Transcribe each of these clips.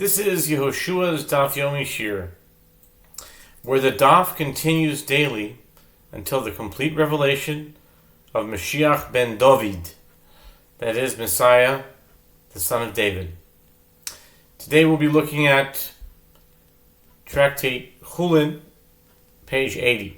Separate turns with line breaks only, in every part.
This is Yehoshua's Daf Yomi Shiur, where the Daf continues daily until the complete revelation of Mashiach ben David, that is, Messiah, the son of David. Today we'll be looking at Tractate Chullin, page 80.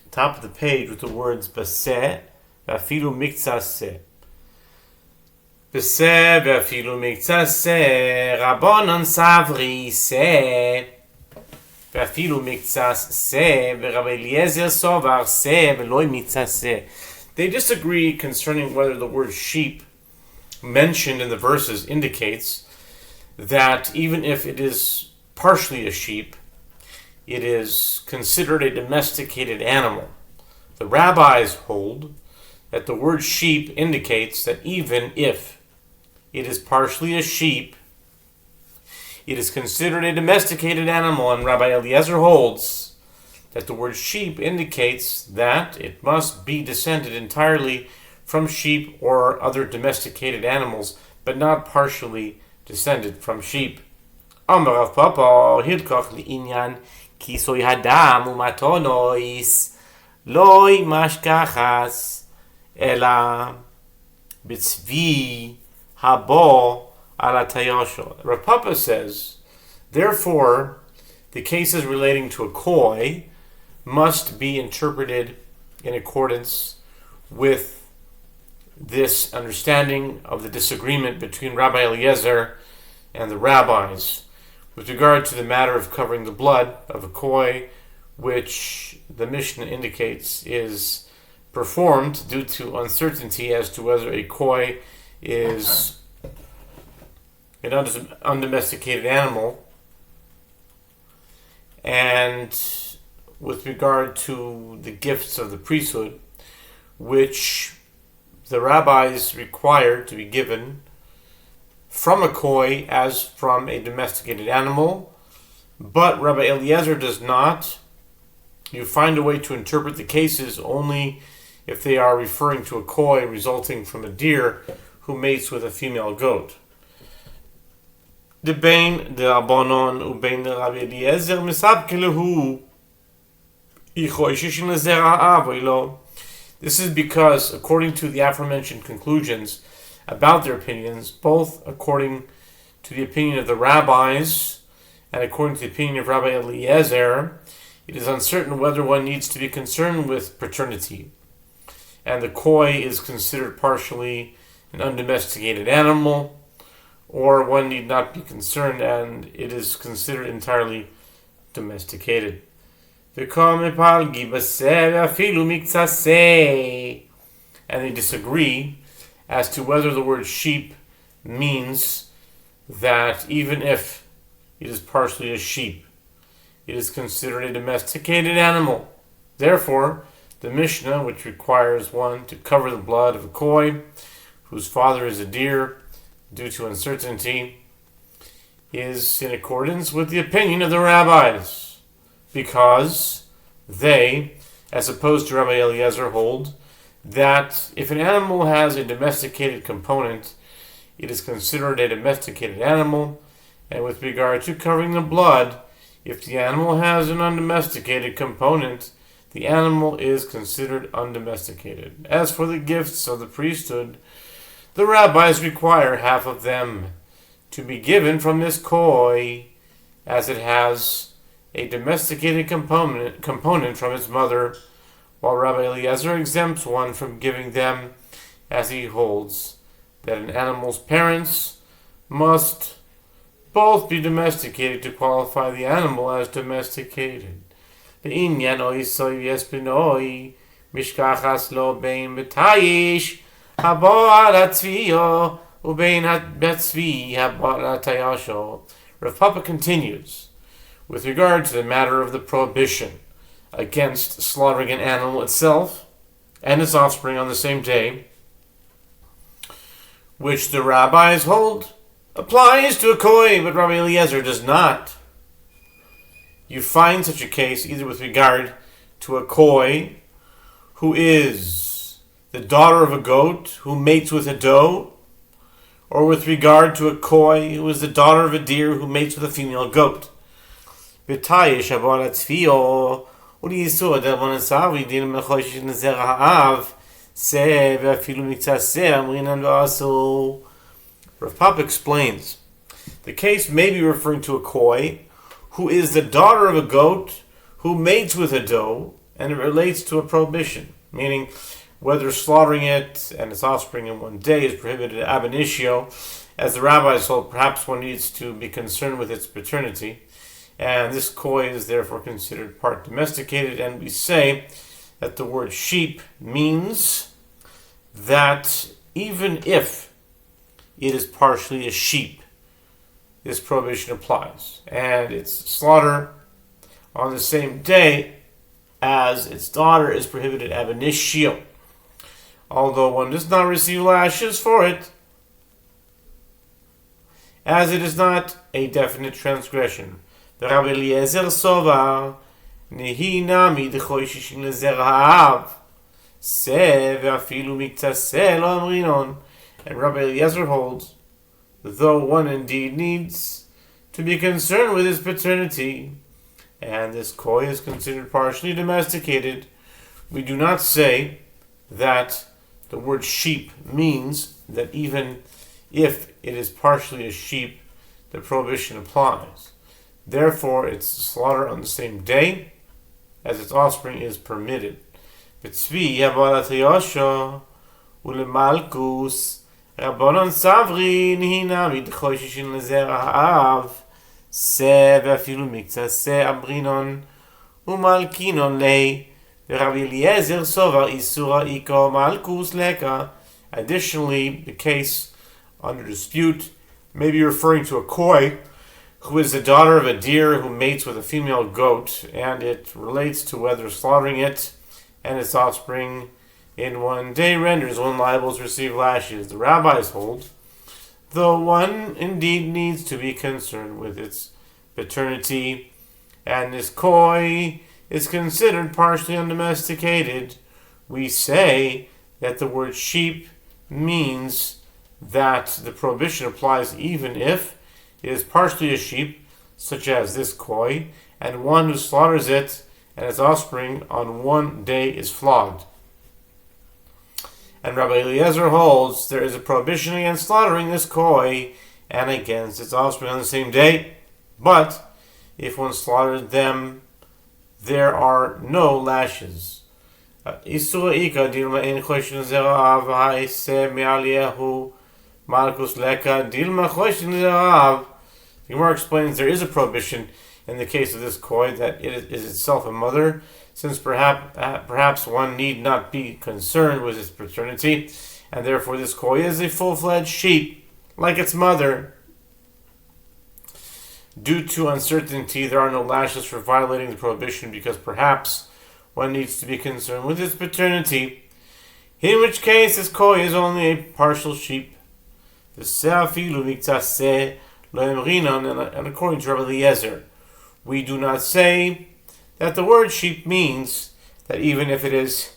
Top of the page with the words Baseh, Vafilu Miktsaseh. Baseh, Vafilu Miktsaseh, Rabbanon Savri Seh. Vafilu Miktsaseh, Rabbi Eliezer Sovar Seh, Veloi Miktsaseh. They disagree concerning whether the word sheep mentioned in the verses indicates that even if it is partially a sheep, it is considered a domesticated animal. The rabbis hold that the word sheep indicates that even if it is partially a sheep, it is considered a domesticated animal, and Rabbi Eliezer holds that the word sheep indicates that it must be descended entirely from sheep or other domesticated animals, but not partially descended from sheep. Amar Rav Papa hilkach li'inyan kisoy hadam umatonois loy mashkachas ela b'tzvi habo ala tayosho. Rav Papa says, therefore, the cases relating to a koi must be interpreted in accordance with this understanding of the disagreement between Rabbi Eliezer and the rabbis with regard to the matter of covering the blood of a koi, which the Mishnah indicates is performed due to uncertainty as to whether a koi is an undomesticated animal, and with regard to the gifts of the priesthood, which the rabbis require to be given from a koi as from a domesticated animal, but Rabbi Eliezer does not. You find a way to interpret the cases only if they are referring to a koi resulting from a deer who mates with a female goat. The bein the Rabbanon ubein the Rabbi Eliezer misabkelehu ichoishishin lezera avoilo. This is because, according to the aforementioned conclusions about their opinions, both according to the opinion of the rabbis and according to the opinion of Rabbi Eliezer, it is uncertain whether one needs to be concerned with paternity, and the koi is considered partially an undomesticated animal, or one need not be concerned and it is considered entirely domesticated. And they disagree as to whether the word sheep means that even if it is partially a sheep, it is considered a domesticated animal. Therefore, the Mishnah, which requires one to cover the blood of a koi whose father is a deer due to uncertainty, is in accordance with the opinion of the rabbis, because they, as opposed to Rabbi Eliezer, hold that if an animal has a domesticated component, it is considered a domesticated animal, and with regard to covering the blood, if the animal has an undomesticated component, the animal is considered undomesticated. As for the gifts of the priesthood, the rabbis require half of them to be given from this koi, as it has a domesticated component from its mother, while Rabbi Eliezer exempts one from giving them, as he holds that an animal's parents must both be domesticated to qualify the animal as domesticated. Mishkachas lo bein b'tayish habo ala tzviyo ubein betzvi habo ala tayasho. Rav Papa continues with regard to the matter of the prohibition against slaughtering an animal itself and its offspring on the same day, which the rabbis hold applies to a koi, but Rabbi Eliezer does not. You find such a case either with regard to a koi who is the daughter of a goat who mates with a doe, or with regard to a koi who is the daughter of a deer who mates with a female goat. V'tayish abon atzfio u'liyisur adabon asavi din mechosh nezer ha'av se ve'afilu miktzah se amrinan v'asu. Rav Papa explains, the case may be referring to a koi who is the daughter of a goat who mates with a doe, and it relates to a prohibition, meaning whether slaughtering it and its offspring in one day is prohibited ab initio. As the rabbis hold, perhaps one needs to be concerned with its paternity, and this koi is therefore considered part domesticated, and we say that the word sheep means that even if it is partially a sheep, this prohibition applies, and its slaughter on the same day as its daughter is prohibited ab initio. Although one does not receive lashes for it, as it is not a definite transgression. The Rabbi Eliezer Sovar Nehi Nami Dechoishishin Lezer Ha'av Se Ve'afilu Miktzah Se Lo Amrinon. And Rabbi Eliezer holds, though one indeed needs to be concerned with his paternity, and this koi is considered partially domesticated, we do not say that the word sheep means that even if it is partially a sheep, the prohibition applies. Therefore, its slaughter on the same day as its offspring is permitted. V'tzvi yabalat Yehoshua ulemalkus Rabbanon Savri Nihina Midchoishishin Lezer Ha'av Se Ve'afilu Miktzah Se Abrinon Umalkinon Lei Rabbi Eliezer Sovar Isura Iko Malkus Leka. Additionally, the case under dispute may be referring to a koi who is the daughter of a deer who mates with a female goat, and it relates to whether slaughtering it and its offspring in one day renders one liable to receive lashes. The rabbis hold, though one indeed needs to be concerned with its paternity, and this koi is considered partially undomesticated, we say that the word sheep means that the prohibition applies even if it is partially a sheep, such as this koi, and one who slaughters it and its offspring on one day is flogged. And Rabbi Eliezer holds there is a prohibition against slaughtering this koi and against its offspring on the same day, but if one slaughtered them, there are no lashes. The Gemara explains there is a prohibition in the case of this koi that it is itself a mother, since perhaps one need not be concerned with its paternity, and therefore this koi is a full-fledged sheep, like its mother. Due to uncertainty, there are no lashes for violating the prohibition, because perhaps one needs to be concerned with its paternity, in which case this koi is only a partial sheep. And according to Rabbi Eliezer, we do not say that the word sheep means that even if it is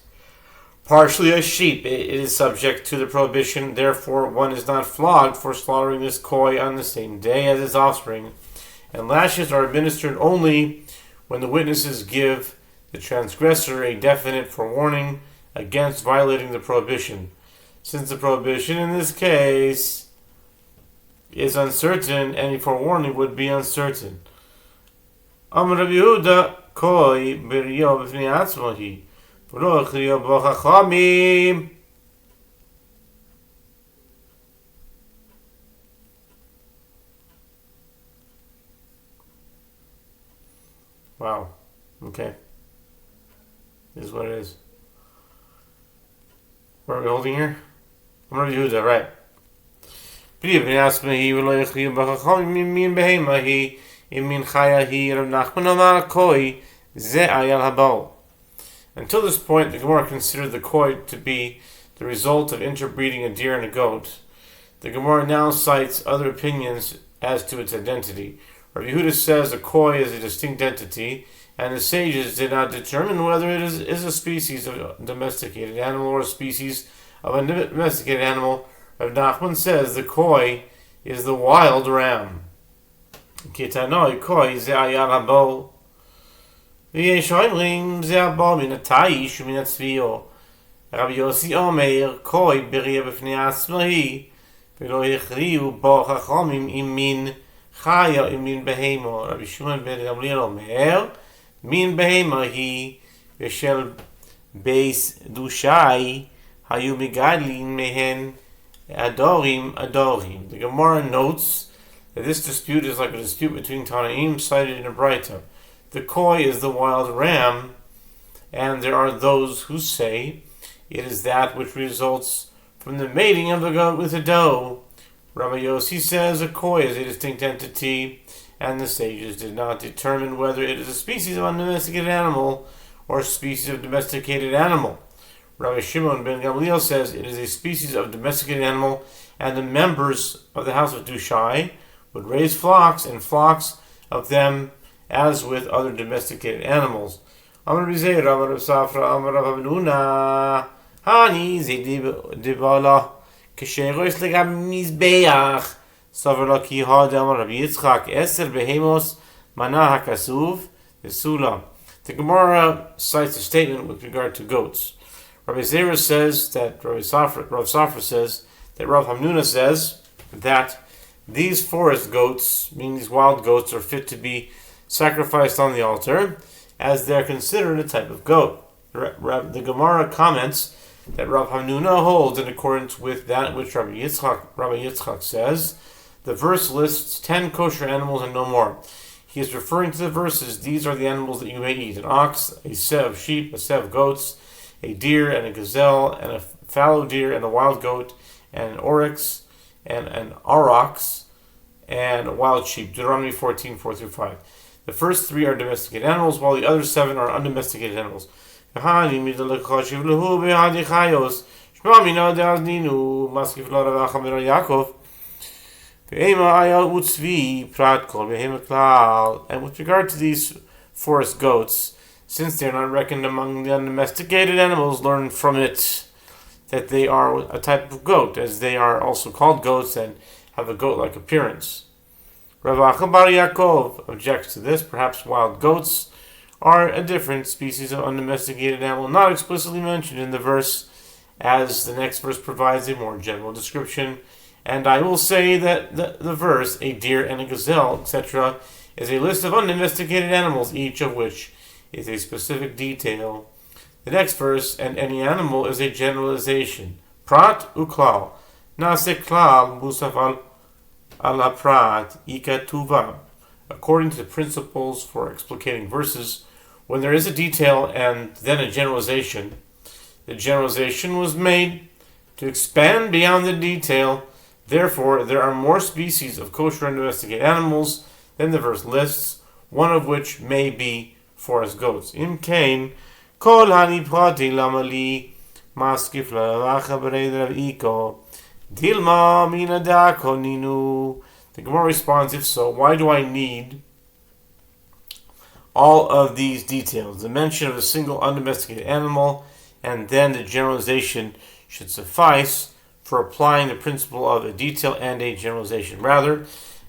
partially a sheep, it is subject to the prohibition. Therefore, one is not flogged for slaughtering this koi on the same day as its offspring, and lashes are administered only when the witnesses give the transgressor a definite forewarning against violating the prohibition. Since the prohibition in this case is uncertain, any forewarning would be uncertain. Amar Rabbi Yehuda koi b'riyo b'fnei atzmahi v'lo chriyo b'chachamim. Wow. Okay. This is what it is. What are we holding here? Amar Rabbi Yehuda, right. B'riyo b'fnei atzmahi v'lo chriyo b'chachamim min behemahi. Until this point, the Gemara considered the koi to be the result of interbreeding a deer and a goat. The Gemara now cites other opinions as to its identity. Rabbi Yehuda says a koi is a distinct entity, and the sages did not determine whether it is a species of a domesticated animal or a species of a domesticated animal. Rav Nachman says the koi is the wild ram. Kitanoi koi ze ayal habo. V'yesh oimrim ze habo min hatayish u'min hatzvio. Rabbi Yossi Omer koi b'riya b'fnei atzmahi v'lo hechriu bo chachomim im min chaya im min behemo. Rabbi Shimon ben Gamliel Omer min behema hi v'shel beis dushai hayu migadlin mehen adorim. The Gemara notes that this dispute is like a dispute between Tanaim cited in a Braita. The koi is the wild ram, and there are those who say it is that which results from the mating of the goat with a doe. Rabbi Yossi says a koi is a distinct entity, and the sages did not determine whether it is a species of undomesticated animal or a species of domesticated animal. Rabbi Shimon ben Gamliel says it is a species of domesticated animal, and the members of the house of Dushai would raise flocks and flocks of them as with other domesticated animals. Amar Bizeir, Amar Safra, Amar Avnuna, Hani Zedibala, Kesherois Legam Mizbeach, Savra Ki Had, Amar Rabbi Yitzchak, Eser Behemos, Manah Hakasuv, the Sula. The Gemara cites a statement with regard to goats. Rabbi Zera says that Rav Safra says that Rav Hamnuna says that these forest goats, meaning these wild goats, are fit to be sacrificed on the altar, as they are considered a type of goat. The Gemara comments that Rav Hamnuna holds in accordance with that which Rabbi Yitzchak says. The verse lists 10 kosher animals and no more. He is referring to the verses, these are the animals that you may eat: an ox, a seh of sheep, a seh of goats, a deer and a gazelle, and a fallow deer and a wild goat, and an oryx, and an aurochs, and a wild sheep. Deuteronomy 14, 4-5. The first 3 are domesticated animals, while the other 7 are undomesticated animals. And with regard to these forest goats, since they are not reckoned among the undomesticated animals, learn from it that they are a type of goat, as they are also called goats and have a goat-like appearance. Rav Acha bar Yaakov objects to this. Perhaps wild goats are a different species of undomesticated animal, not explicitly mentioned in the verse, as the next verse provides a more general description. And I will say that the verse, a deer and a gazelle, etc., is a list of undomesticated animals, each of which is a specific detail. The next verse, and any animal, is a generalization. Prat uklal. Nase klal musaf al prat ikatuva. According to the principles for explicating verses, when there is a detail and then a generalization, the generalization was made to expand beyond the detail. Therefore, there are more species of kosher and domesticated animals than the verse lists, one of which may be forest goats. Im kain, kol hani prati lamali maskif lavacha bered iko dilma mina dako ninu. The Gemara responds, if so, why do I need all of these details? The mention of a single undomesticated animal and then the generalization should suffice for applying the principle of a detail and a generalization. Rather,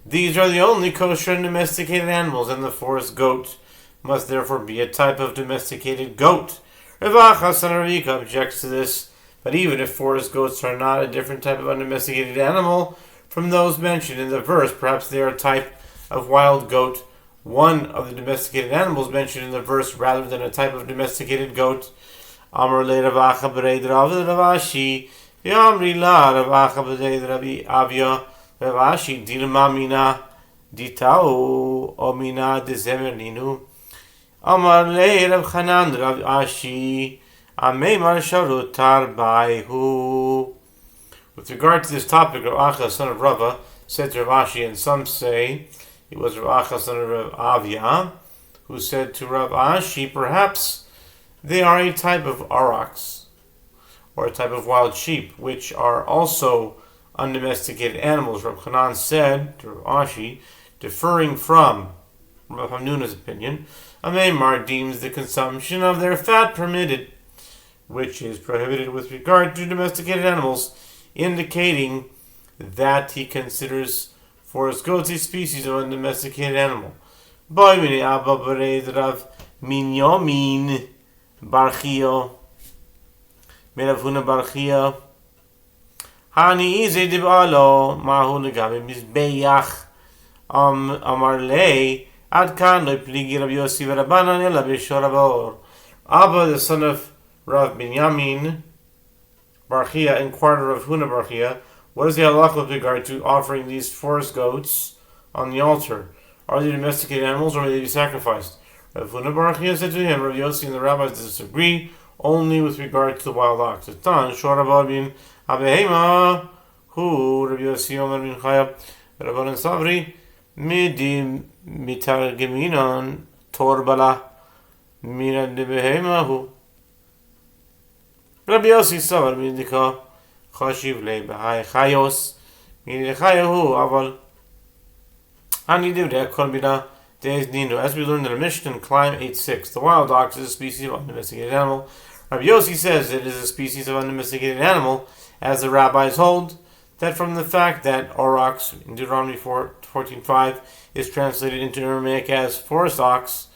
these are the only kosher and domesticated animals, and the forest goat must therefore be a type of domesticated goat. Rav Acha son of Ravika objects to this, but even if forest goats are not a different type of undomesticated animal from those mentioned in the verse, perhaps they are a type of wild goat, one of the domesticated animals mentioned in the verse, rather than a type of domesticated goat. Amar le Rav Acha bereid Rav Ashi, Yamri la Rav Acha bereid Rabbi Avia, Rav Ashi dilma mina ditau o mina dezemer ninu. Amar le Rav Chanan Rav Ashi, Ameimar sharutar baihu. With regard to this topic, Rav Acha, son of Rava, said to Rav Ashi, and some say it was Rav Acha, son of Rav Avia, who said to Rav Ashi, perhaps they are a type of aurochs, or a type of wild sheep, which are also undomesticated animals. Rav Chanan said to Rav Ashi, deferring from Rav Hamnuna's opinion, Ameimar deems the consumption of their fat permitted, which is prohibited with regard to domesticated animals. indicating that he considers forest goats a species of undomesticated animal. Boimini Abba Bered Rav Minyamin Barchio Meravuna Barchia Hani Ize Dibalo Mahu Nagabi Mizbeyach Amar Lei Adkan Lo Pligi Rabbi Yossi Verabanan Ela Bishorabor. Abba, the son of Rav Binyamin Barchia, inquired of Huna Barchia, what is the halakha with regard to offering these forest goats on the altar? Are they domesticated animals or may they be sacrificed? Rav Huna Barchia said to him, Rav Yossi and the rabbis disagree only with regard to the wild ox. Tan Shorabah bin Abehema, who Rav Yossi Omer bin Chaya, Rabbanan Savri, Midi Mitargeminan Torbala Mina de Behema, who Rabbi Yossi Savar Midika Chashiv Le Bahai Chayos Mini Chayahu Aval Hani Divde Kolbina Deis Nino. As we learned in the Mishnah in Climb 8.6, the wild ox is a species of undomesticated animal. Rabbi Yossi says it is a species of undomesticated animal, as the rabbis hold that from the fact that aurochs in Deuteronomy 14.5 is translated into Aramaic as forest ox,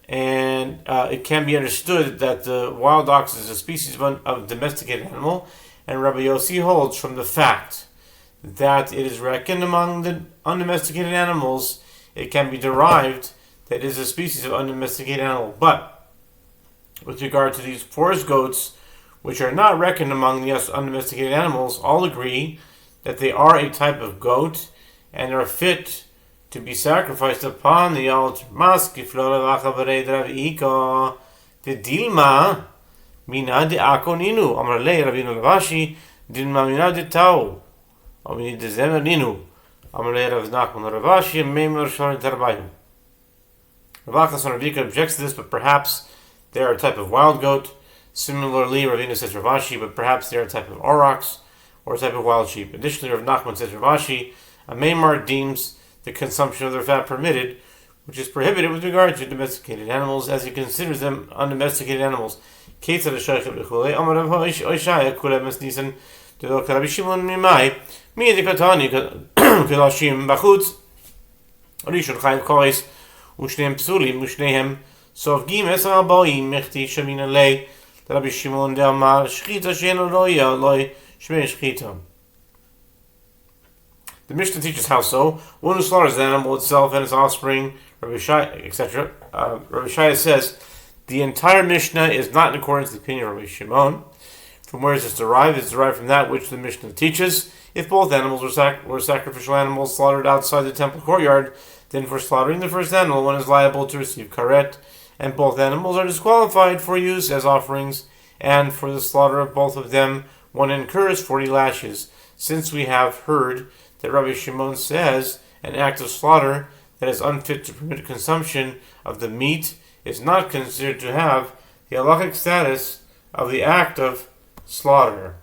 and it can be understood that the wild ox is a species of domesticated animal, and Rabbi Yossi holds from the fact that it is reckoned among the undomesticated animals, it can be derived that it is a species of undomesticated animal. But with regard to these forest goats, which are not reckoned among the undomesticated animals, all agree that they are a type of goat and are fit to be sacrificed upon the altar. Maski flora vachabared Rav Ika de Dilma mina de Akoninu Amrale Ravino Lavashi Dilma mina de Tau Amini de Zemerinu Amrale Rav Nachman Ravashi Memor Shor Tarbayu. Ravachas and Ravika objects to this, but perhaps they are a type of wild goat. Similarly, Ravina says Ravashi, but perhaps they are a type of aurochs or a type of wild sheep. Additionally, Rav Nachman says Ravashi, a Maimar deems the consumption of their fat permitted, which is prohibited with regard to domesticated animals, as he considers them undomesticated animals. Rabbi Shimon de Amar Shchita She'eno Roya Loi Shmei Shchita. The Mishnah teaches how so. One who slaughters the animal itself and its offspring, Rabbi Shai, etc. Rabbi Shai says the entire Mishnah is not in accordance with the opinion of Rabbi Shimon. From where is this derived? It's derived from that which the Mishnah teaches. If both animals were sacrificial animals slaughtered outside the temple courtyard, then for slaughtering the first animal, one is liable to receive karet, and both animals are disqualified for use as offerings, and for the slaughter of both of them, one incurs 40 lashes. Since we have heard that Rabbi Shimon says an act of slaughter that is unfit to permit consumption of the meat is not considered to have the halachic status of the act of slaughter.